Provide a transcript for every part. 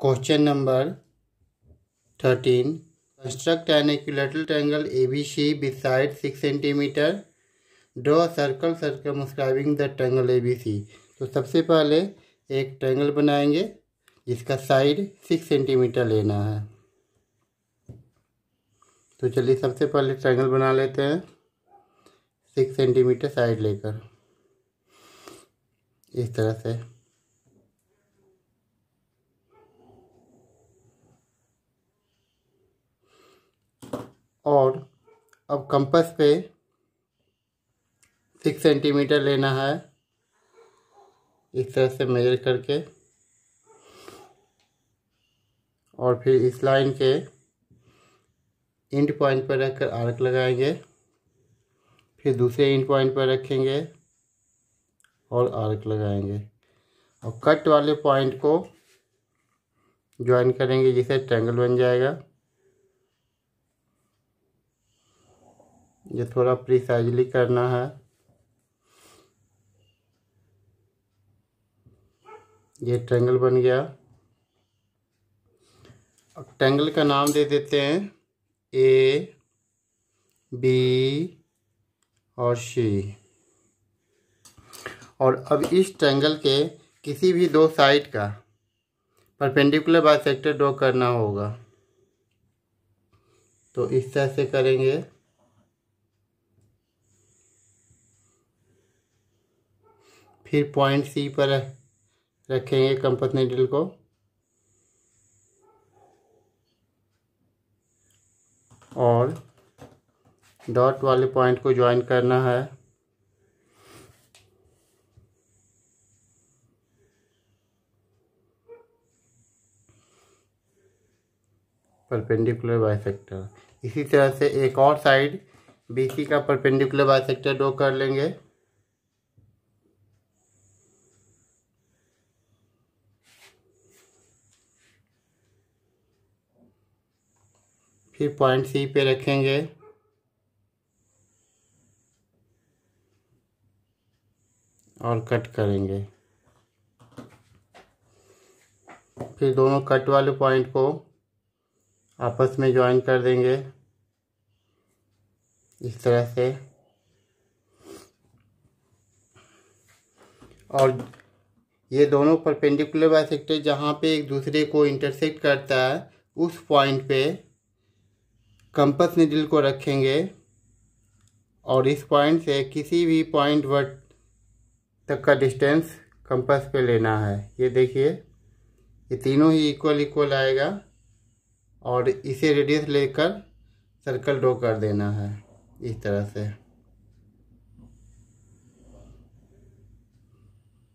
Question number 13. Construct an equilateral triangle ABC with side 6 cm. Draw a circle circumscribing the triangle ABC. तो सबसे पहले एक triangle बनाएंगे जिसका साइड 6 सेंटीमीटर लेना है। तो चलिए सबसे पहले ट्रायंगल बना लेते हैं 6 सेंटीमीटर साइड लेकर, इस तरह से। और अब कंपास पे 6 सेंटीमीटर लेना है, इस तरह से मेजर करके, और फिर इस लाइन के एंड पॉइंट पर रखकर आर्क लगाएंगे, फिर दूसरे एंड पॉइंट पर रखेंगे और आर्क लगाएंगे, और कट वाले पॉइंट को ज्वाइन करेंगे जिससे ट्रायंगल बन जाएगा। ये थोड़ा प्रिसाइजली करना है। ये ट्रायंगल बन गया। अब ट्रायंगल का नाम दे देते हैं ए, बी और सी। और अब इस ट्रायंगल के किसी भी दो साइड का परपेंडिकुलर बाइसेक्टर ड्रॉ करना होगा। तो इस तरह से करेंगे। फिर पॉइंट सी पर रखेंगे कंपास नीडल को, और डॉट वाले पॉइंट को ज्वाइन करना है। Perpendicular bisector. इसी तरह से एक और साइड बीसी का परपेंडिकुलर बाइसेक्टर ड्रॉ कर लेंगे। फिर पॉइंट सी पे रखेंगे और कट करेंगे। फिर दोनों कट वाले पॉइंट को आपस में ज्वाइन कर देंगे इस तरह से। और ये दोनों परपेंडिकुलर बाइसेक्टर जहाँ पे एक दूसरे को इंटरसेक्ट करता है उस पॉइंट पे कंपास नीडल को रखेंगे, और इस पॉइंट से किसी भी पॉइंट वर्ड तक का डिस्टेंस कंपास पे लेना है। ये देखिए, ये तीनों ही इक्वल आएगा, और इसे रेडियस लेकर सर्कल ड्रॉ कर देना है इस तरह से।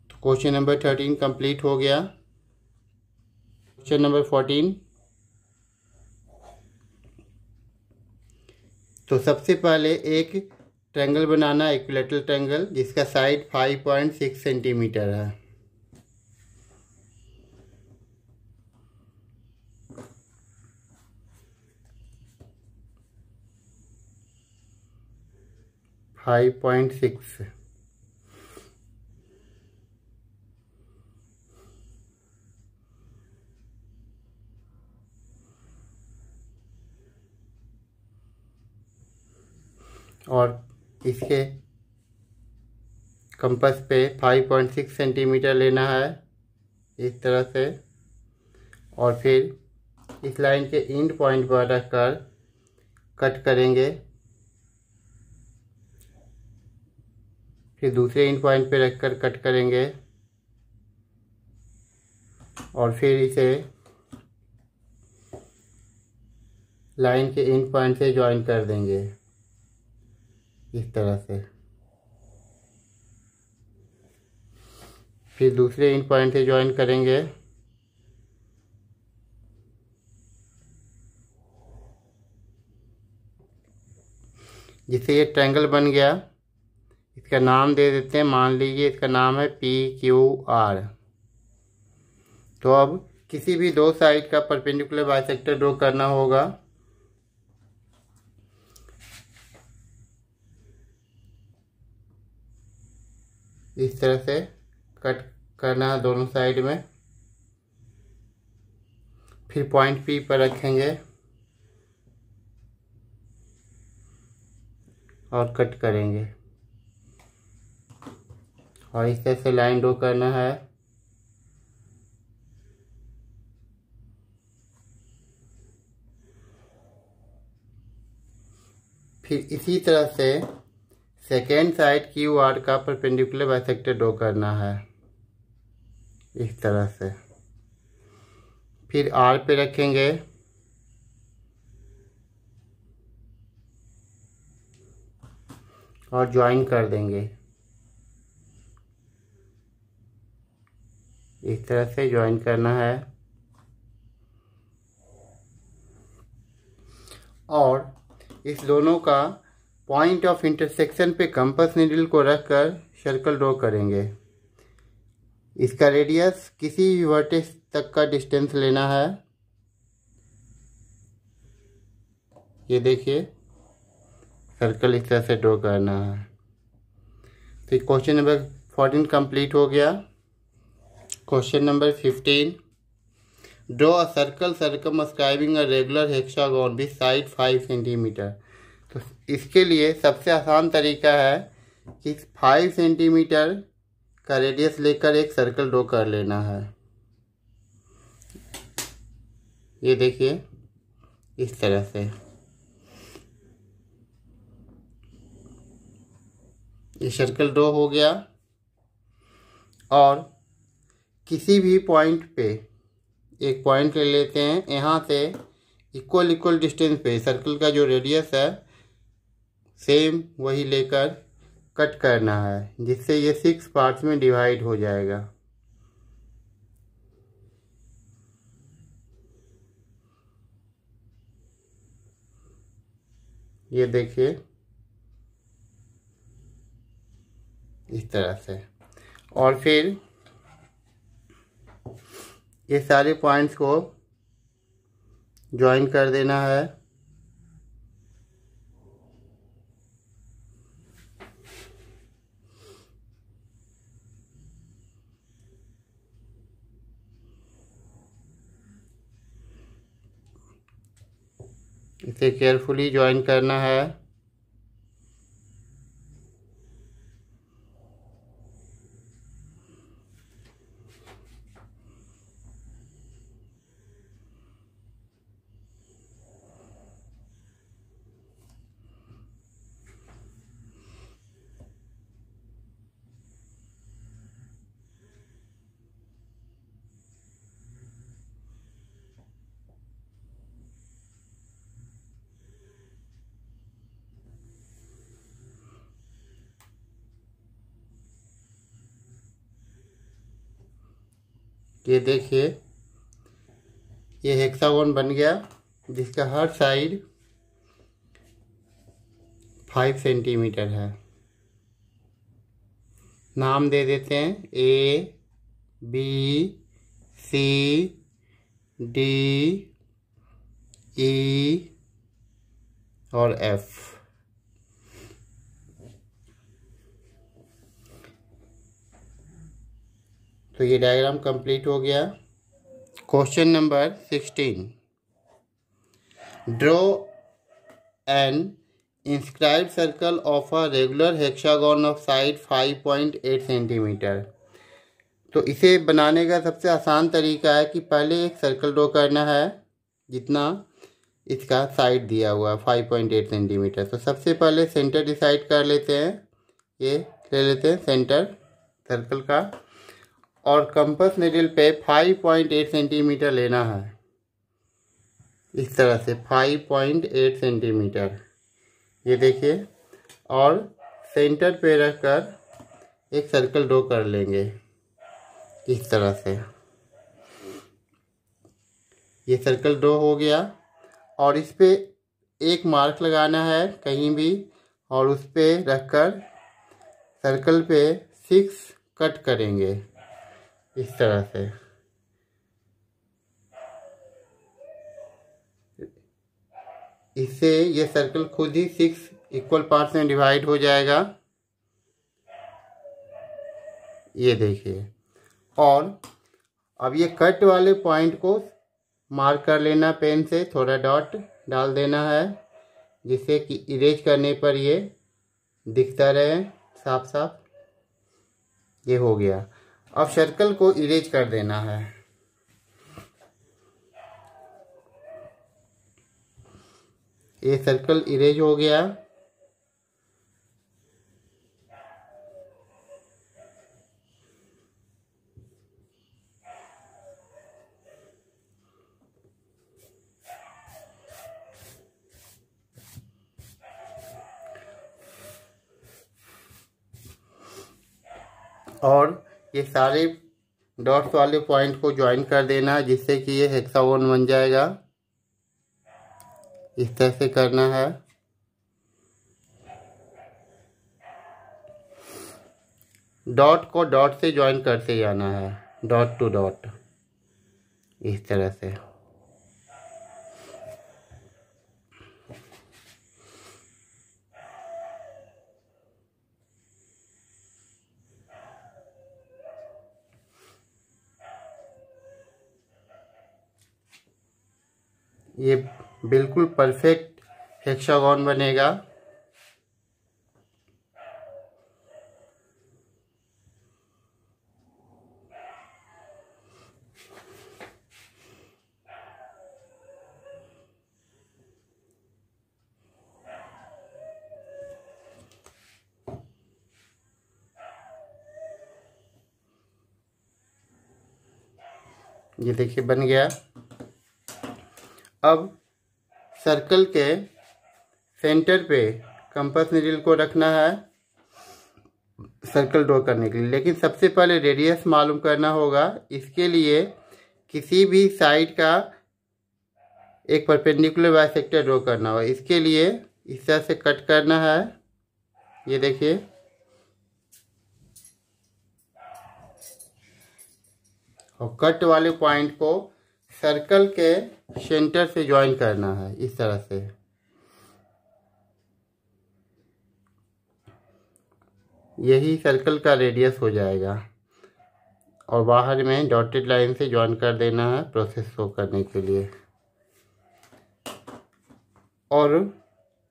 तो क्वेश्चन नंबर 13 कंप्लीट हो गया। Question number 14। तो सबसे पहले एक ट्रायंगल बनाना है, इक्विलैटरल ट्रायंगल, जिसका साइड 5.6 सेंटीमीटर है। .6। और इसके कंपास पे 5.6 सेंटीमीटर लेना है इस तरह से, और फिर इस लाइन के एंड पॉइंट पर रखकर कट करेंगे। फिर दूसरे एंड पॉइंट पे रखकर कट करेंगे, और फिर इसे लाइन के एंड पॉइंट से ज्वाइन कर देंगे इस तरह से। फिर दूसरे एंड पॉइंट से ज्वाइन करेंगे, जिससे ये ट्रायंगल बन गया। इसका नाम दे देते हैं, मान लीजिए इसका नाम है PQR। तो अब किसी भी दो साइड का परपेंडिकुलर बाइसेक्टर ड्रॉ करना होगा। इस तरह से कट करना है दोनों साइड में। फिर पॉइंट पी पर रखेंगे और कट करेंगे और इस तरह से लाइन ड्रॉ करना है। फिर इसी तरह से सेकेंड साइड क्यू आर का परपेंडिकुलर बाइसेक्टर ड्रॉ करना है इस तरह से। फिर आर पे रखेंगे और ज्वाइन कर देंगे। इस तरह से ज्वाइन करना है और इस दोनों का पॉइंट ऑफ इंटरसेक्शन पे कंपास नीडल को रखकर सर्कल ड्रॉ करेंगे। इसका रेडियस किसी भी वर्टेक्स तक का डिस्टेंस लेना है। ये देखिए सर्कल इस तरह से ड्रॉ करना है। तो क्वेश्चन नंबर 14 कंप्लीट हो गया। Question number 15, draw a circle circumscribing a regular hexagon with side 5 centimetre. तो इसके लिए सबसे आसान तरीका है कि 5 सेंटीमीटर का रेडियस लेकर एक सर्कल ड्रॉ कर लेना है। ये देखिए इस तरह से ये सर्कल ड्रॉ हो गया और किसी भी पॉइंट पे एक पॉइंट ले लेते हैं। यहाँ से इक्वल डिस्टेंस पे सर्कल का जो रेडियस है सेम वही लेकर कट करना है, जिससे ये 6 पार्ट्स में डिवाइड हो जाएगा। ये देखिए इस तरह से। और फिर ये सारे पॉइंट्स को ज्वाइन कर देना है। इसे केयरफुली ज्वाइन करना है। ये देखिए ये हेक्सागोन बन गया जिसका हर साइड 5 सेंटीमीटर है। नाम दे देते हैं A, B, C, D, E और F। तो ये डायग्राम कंप्लीट हो गया। Question number 16, draw an inscribed circle of a regular hexagon of side 5.8 centimetre. तो इसे बनाने का सबसे आसान तरीका है कि पहले एक सर्कल ड्रॉ करना है जितना इसका साइड दिया हुआ है 5.8 सेंटीमीटर। तो सबसे पहले सेंटर डिसाइड कर लेते हैं। ये ले लेते हैं सेंटर सर्कल का और कंपास नीडल पे 5.8 सेंटीमीटर लेना है। इस तरह से 5.8 सेंटीमीटर ये देखिए और सेंटर पे रखकर एक सर्कल ड्रॉ कर लेंगे इस तरह से। ये सर्कल ड्रॉ हो गया और इस पे एक मार्क लगाना है कहीं भी और उस पे रखकर सर्कल पे 6 कट करेंगे इस तरह से। इससे ये सर्कल खुद ही 6 इक्वल पार्ट्स में डिवाइड हो जाएगा। ये देखिए और अब ये कट वाले पॉइंट को मार्क कर लेना, पेन से थोड़ा डॉट डाल देना है जिससे कि इरेज करने पर ये दिखता रहे साफ साफ। ये हो गया। अब सर्कल को इरेज कर देना है। ये सर्कल इरेज हो गया। और ये सारे डॉट्स वाले पॉइंट को ज्वाइन कर देना है जिससे कि ये हेक्सागोन बन जाएगा। इस तरह से करना है। डॉट को डॉट से ज्वाइन करते जाना है, डॉट टू डॉट, इस तरह से। ये बिल्कुल परफेक्ट हेक्सागोन बनेगा। ये देखिए बन गया। अब सर्कल के सेंटर पे कंपास नीडल को रखना है सर्कल ड्रॉ करने के लिए, लेकिन सबसे पहले रेडियस मालूम करना होगा। इसके लिए किसी भी साइड का एक परपेंडिकुलर बाइसेक्टर ड्रॉ करना होगा। इसके लिए इस तरह से कट करना है। ये देखिए, और कट वाले पॉइंट को सर्कल के सेंटर से ज्वाइन करना है इस तरह से। यही सर्कल का रेडियस हो जाएगा और बाहर में डॉटेड लाइन से ज्वाइन कर देना है प्रोसेस शो करने के लिए। और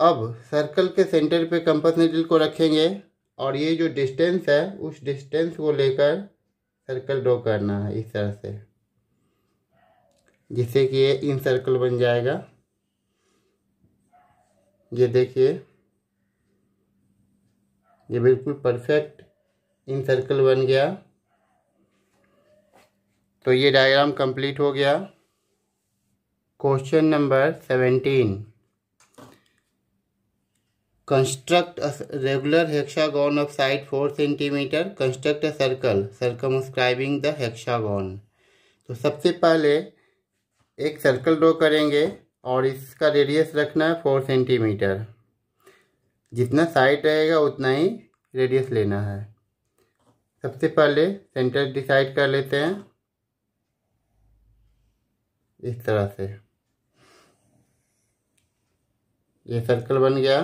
अब सर्कल के सेंटर पे कंपास नीडल को रखेंगे और ये जो डिस्टेंस है उस डिस्टेंस को लेकर सर्कल ड्रॉ करना है इस तरह से, जिससे कि ये इन सर्कल बन जाएगा। ये देखिए, ये बिल्कुल परफेक्ट इन सर्कल बन गया। तो ये डायग्राम कंप्लीट हो गया। Question number 17, construct a regular hexagon of side 4 centimetre, construct a circle circumscribing the hexagon. तो सबसे पहले एक सर्कल ड्रॉ करेंगे और इसका रेडियस रखना है 4 सेंटीमीटर। जितना साइड रहेगा उतना ही रेडियस लेना है। सबसे पहले सेंटर डिसाइड कर लेते हैं इस तरह से। ये सर्कल बन गया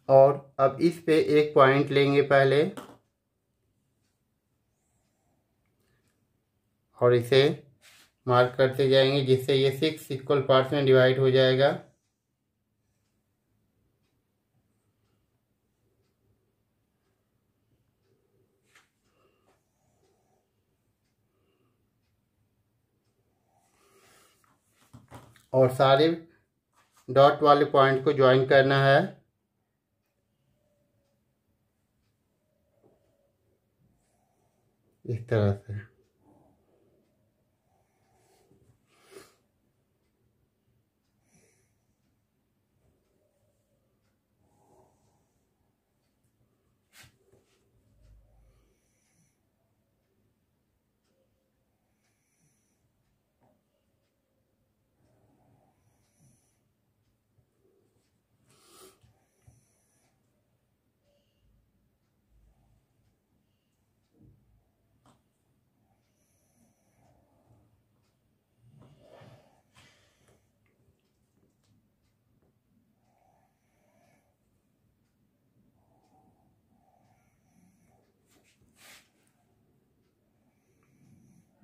और अब इस पे एक पॉइंट लेंगे पहले और इसे मार्क करते जाएंगे जिससे ये 6 इक्वल पार्ट्स में डिवाइड हो जाएगा। और सारे डॉट वाले पॉइंट को ज्वाइन करना है इस तरह से।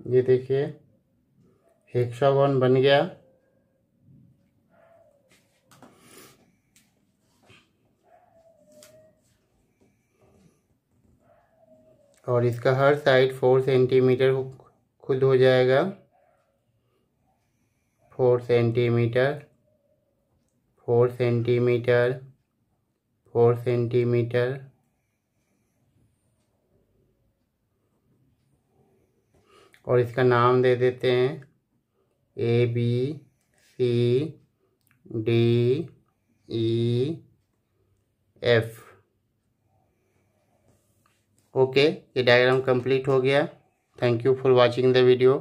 ये देखिए हेक्सागोन बन गया। और इसका हर साइड 4 सेंटीमीटर खुद हो जाएगा। 4 सेंटीमीटर, 4 सेंटीमीटर, 4 सेंटीमीटर। और इसका नाम दे देते हैं ABCDEF। ओके, ये डायग्राम कंप्लीट हो गया। Thank you for watching the video.